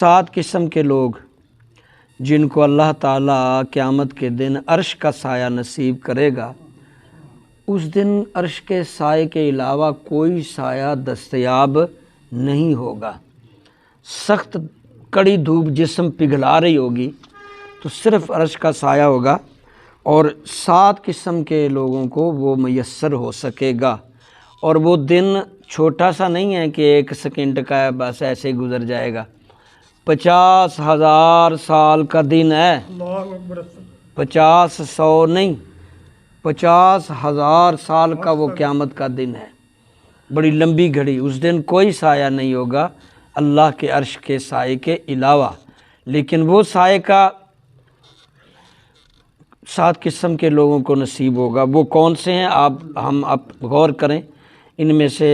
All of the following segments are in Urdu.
7 قسم کے لوگ جن کو اللہ تعالیٰ قیامت کے دن عرش کا سایہ نصیب کرے گا، اس دن عرش کے سائے کے علاوہ کوئی سایہ دستیاب نہیں ہوگا۔ سخت کڑی دھوپ جسم پگھلا رہی ہوگی تو صرف عرش کا سایہ ہوگا، اور 7 قسم کے لوگوں کو وہ میسر ہو سکے گا۔ اور وہ دن چھوٹا سا نہیں ہے کہ 1 سیکنڈ کا ہے، بس ایسے ہی گزر جائے گا۔ 50,000 سال کا دن ہے۔ 50 100 نہیں، 50,000 سال کا وہ قیامت کا دن ہے، بڑی لمبی گھڑی۔ اس دن کوئی سایہ نہیں ہوگا اللہ کے عرش کے سائے کے علاوہ، لیکن وہ سائے کا 7 قسم کے لوگوں کو نصیب ہوگا۔ وہ کون سے ہیں ہم غور کریں، ان میں سے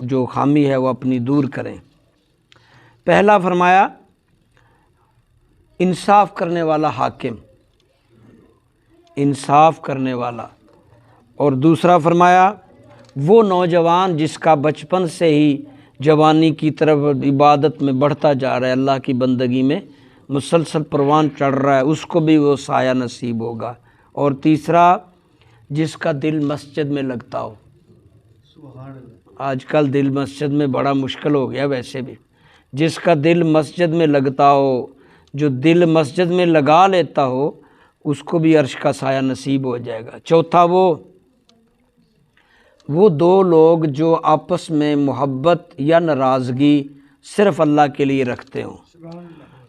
جو خامی ہے وہ اپنی دور کریں۔ پہلا فرمایا انصاف کرنے والا حاکم، انصاف کرنے والا۔ اور دوسرا فرمایا وہ نوجوان جس کا بچپن سے ہی جوانی کی طرف عبادت میں بڑھتا جا رہا ہے، اللہ کی بندگی میں مسلسل پروان چڑھ رہا ہے، اس کو بھی وہ سایہ نصیب ہوگا۔ اور تیسرا جس کا دل مسجد میں لگتا ہو۔ آج کل دل مسجد میں بڑا مشکل ہو گیا، ویسے بھی جس کا دل مسجد میں لگتا ہو، جو دل مسجد میں لگا لیتا ہو، اس کو بھی عرش کا سایہ نصیب ہو جائے گا۔ چوتھا وہ 2 لوگ جو آپس میں محبت یا ناراضگی صرف اللہ کے لیے رکھتے ہوں،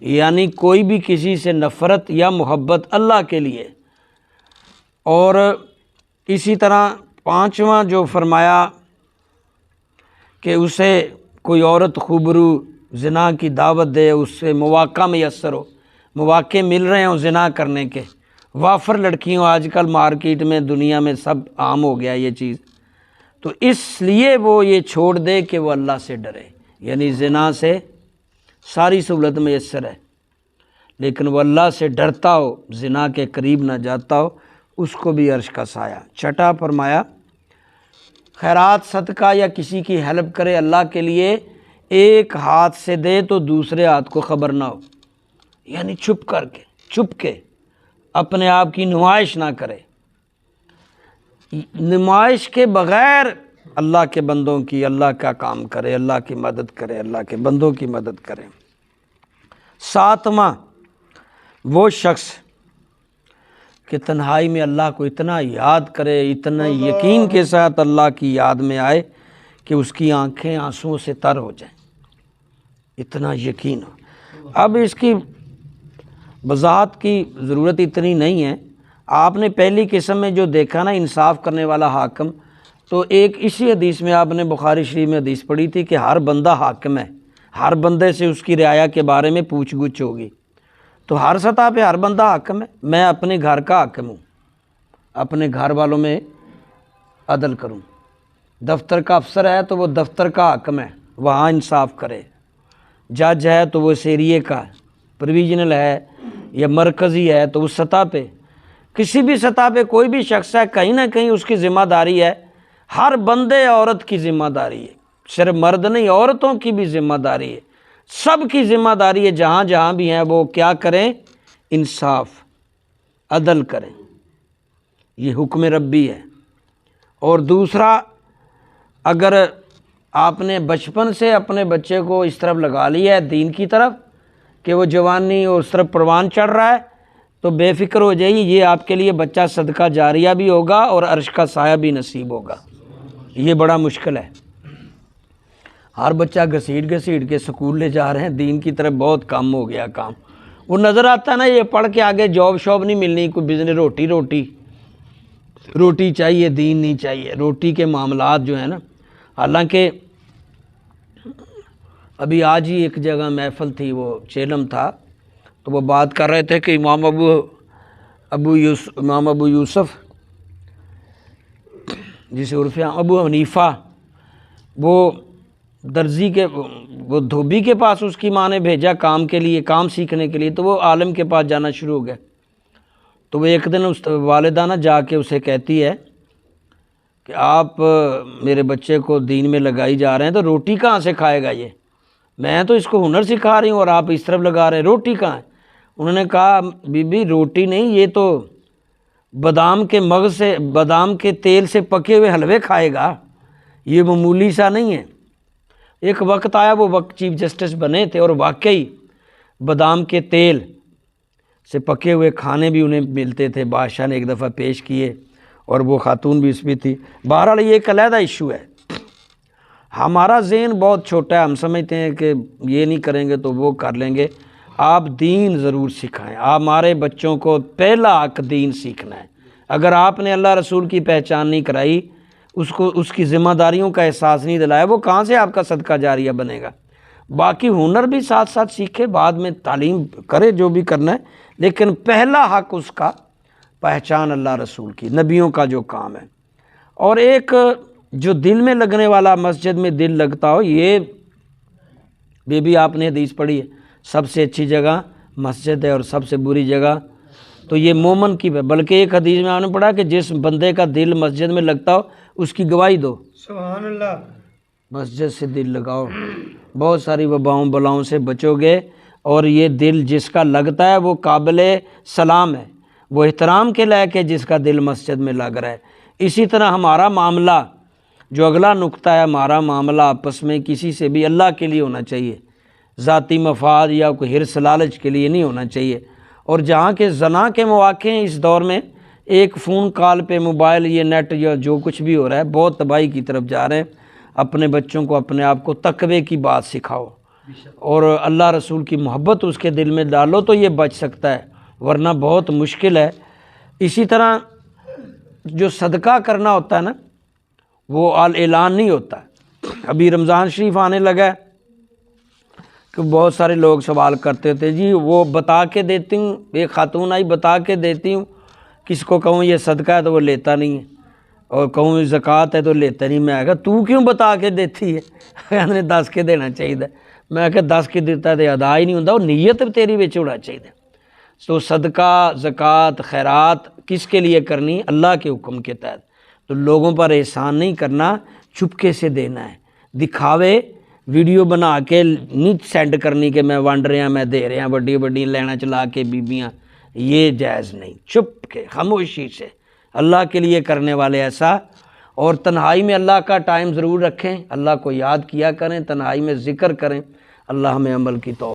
یعنی کوئی بھی کسی سے نفرت یا محبت اللہ کے لیے۔ اور اسی طرح 5واں جو فرمایا کہ اسے کوئی عورت خوبرو زنا کی دعوت دے، اس سے مواقع میسر ہو، مواقع مل رہے ہوں زنا کرنے کے، وافر لڑکیوں آج کل مارکیٹ میں دنیا میں سب عام ہو گیا یہ چیز، تو اس لیے وہ یہ چھوڑ دے کہ وہ اللہ سے ڈرے، یعنی زنا سے ساری سہولت میسر ہے لیکن وہ اللہ سے ڈرتا ہو، زنا کے قریب نہ جاتا ہو، اس کو بھی عرش کا سایہ۔ چھٹا فرمایا خیرات صدقہ یا کسی کی ہیلپ کرے اللہ کے لیے، ایک ہاتھ سے دے تو دوسرے ہاتھ کو خبر نہ ہو، یعنی چھپ کے اپنے آپ کی نمائش نہ کرے، نمائش کے بغیر اللہ کے بندوں کی اللہ کا کام کرے، اللہ کی مدد کرے، اللہ کے بندوں کی مدد کرے۔ 7واں وہ شخص کہ تنہائی میں اللہ کو اتنا یاد کرے، اتنا یقین کے ساتھ اللہ کی یاد میں آئے کہ اس کی آنکھیں آنسوؤں سے تر ہو جائیں، اتنا یقین ہو۔ اب اس کی وضاحت کی ضرورت اتنی نہیں ہے، آپ نے پہلی قسم میں جو دیکھا نا انصاف کرنے والا حاکم، تو ایک اسی حدیث میں آپ نے بخاری شریف میں حدیث پڑھی تھی کہ ہر بندہ حاکم ہے، ہر بندے سے اس کی رعایا کے بارے میں پوچھ گچھ ہوگی، تو ہر سطح پہ ہر بندہ حاکم ہے۔ میں اپنے گھر کا حاکم ہوں، اپنے گھر والوں میں عدل کروں، دفتر کا افسر ہے تو وہ دفتر کا حاکم ہے، وہاں انصاف کرے، جج ہے تو وہ اس ایریے کا، پرویژنل ہے یا مرکزی ہے تو اس سطح پہ، کسی بھی سطح پہ کوئی بھی شخص ہے، کہیں نہ کہیں اس کی ذمہ داری ہے، ہر بندے عورت کی ذمہ داری ہے، صرف مرد نہیں، عورتوں کی بھی ذمہ داری ہے، سب کی ذمہ داری ہے، جہاں جہاں بھی ہیں وہ کیا کریں، انصاف عدل کریں، یہ حکم ربی ہے۔ اور دوسرا، اگر آپ نے بچپن سے اپنے بچے کو اس طرف لگا لیا ہے دین کی طرف کہ وہ جوانی اور اس طرف پروان چڑھ رہا ہے، تو بے فکر ہو جائیے، یہ آپ کے لیے بچہ صدقہ جاریہ بھی ہوگا اور عرش کا سایہ بھی نصیب ہوگا۔ یہ بڑا مشکل ہے، ہر بچہ گھسیٹ کے سکول لے جا رہے ہیں، دین کی طرف بہت کم ہو گیا کام، وہ نظر آتا ہے نا، یہ پڑھ کے آگے جاب شوب نہیں ملنی، کوئی بزنس، روٹی چاہیے، دین نہیں چاہیے، روٹی کے معاملات جو ہیں نا۔ حالانکہ ابھی آج ہی ایک جگہ محفل تھی، وہ چیلم تھا، تو وہ بات کر رہے تھے کہ امام ابو یوسف جسے عرف ابو حنیفہ، وہ درزی کے، وہ دھوبی کے پاس اس کی ماں نے بھیجا کام کے لیے، کام سیکھنے کے لیے، تو وہ عالم کے پاس جانا شروع ہو گیا۔ تو وہ ایک دن اس والدہ نا جا کے اسے کہتی ہے کہ آپ میرے بچے کو دین میں لگائی جا رہے ہیں تو روٹی کہاں سے کھائے گا یہ؟ میں تو اس کو ہنر سکھا رہی ہوں اور آپ اس طرف لگا رہے ہیں، روٹی کہاں ہے؟ انہوں نے کہا بی بی روٹی نہیں، یہ تو بادام کے مغز سے، بادام کے تیل سے پکے ہوئے حلوے کھائے گا، یہ معمولی سا نہیں ہے۔ ایک وقت آیا، وہ وقت چیف جسٹس بنے تھے اور واقعی بادام کے تیل سے پکے ہوئے کھانے بھی انہیں ملتے تھے، بادشاہ نے ایک دفعہ پیش کیے اور وہ خاتون بھی اس میں تھی۔ بہرحال یہ ایک علیحدہ ایشو ہے۔ ہمارا ذہن بہت چھوٹا ہے، ہم سمجھتے ہیں کہ یہ نہیں کریں گے تو وہ کر لیں گے۔ آپ دین ضرور سکھائیں، آپ ہمارے بچوں کو پہلا حق دین سیکھنا ہے۔ اگر آپ نے اللہ رسول کی پہچان نہیں کرائی، اس کو اس کی ذمہ داریوں کا احساس نہیں دلایا، وہ کہاں سے آپ کا صدقہ جاریہ بنے گا؟ باقی ہنر بھی ساتھ ساتھ سیکھے، بعد میں تعلیم کرے جو بھی کرنا ہے، لیکن پہلا حق اس کا پہچان اللہ رسول کی، نبیوں کا جو کام ہے۔ اور ایک جو دل میں لگنے والا، مسجد میں دل لگتا ہو، یہ بھی آپ نے حدیث پڑھی ہے، سب سے اچھی جگہ مسجد ہے اور سب سے بری جگہ تو یہ مومن کی ہے۔ بلکہ ایک حدیث میں آپ نے پڑھا کہ جس بندے کا دل مسجد میں لگتا ہو اس کی گواہی دو۔ سبحان اللہ۔ مسجد سے دل لگاؤ، بہت ساری وباؤں بلاؤں سے بچو گے۔ اور یہ دل جس کا لگتا ہے وہ قابل سلام ہے، وہ احترام کے لائق ہے جس کا دل مسجد میں لگ رہا ہے۔ اسی طرح ہمارا معاملہ، جو اگلا نقطہ ہے، ہمارا معاملہ آپس میں کسی سے بھی اللہ کے لیے ہونا چاہیے، ذاتی مفاد یا کوئی حرص لالچ کے لیے نہیں ہونا چاہیے۔ اور جہاں کے زنا کے مواقع ہیں اس دور میں، ایک فون کال پہ موبائل، یہ نیٹ یا جو کچھ بھی ہو رہا ہے، بہت تباہی کی طرف جا رہے ہیں۔ اپنے بچوں کو، اپنے آپ کو تقوی کی بات سکھاؤ اور اللہ رسول کی محبت اس کے دل میں ڈالو تو یہ بچ سکتا ہے، ورنہ بہت مشکل ہے۔ اسی طرح جو صدقہ کرنا ہوتا ہے نا، وہ اعلان نہیں ہوتا۔ ابھی رمضان شریف آنے لگا ہے کہ بہت سارے لوگ سوال کرتے تھے، جی وہ بتا کے دیتی ہوں، ایک خاتون آئی بتا کے دیتی ہوں، کس کو کہوں یہ صدقہ ہے تو وہ لیتا نہیں ہے، اور کہوں زکوٰۃ ہے تو لیتا نہیں۔ میں کہا تو کیوں بتا کے دیتی ہے؟ میں نے 10 کے دینا چاہیے۔ میں کہ 10 کے دیتا ہے تو ادا ہی نہیں ہوتا، وہ نیت تیری وچ ہونا چاہیے۔ تو صدقہ، زکوٰۃ، خیرات کس کے لیے کرنی؟ اللہ کے حکم کے تحت۔ تو لوگوں پر احسان نہیں کرنا، چپکے سے دینا ہے، دکھاوے ویڈیو بنا کے نہیں سینڈ کرنی کہ میں ونڈ رہا، میں دے رہا، بڑی بڑی لینا چلا کے بیبیاں، یہ جائز نہیں۔ چپ کے خاموشی سے اللہ کے لیے کرنے والے ایسا۔ اور تنہائی میں اللہ کا ٹائم ضرور رکھیں، اللہ کو یاد کیا کریں، تنہائی میں ذکر کریں۔ اللہ ہمیں عمل کی توفیق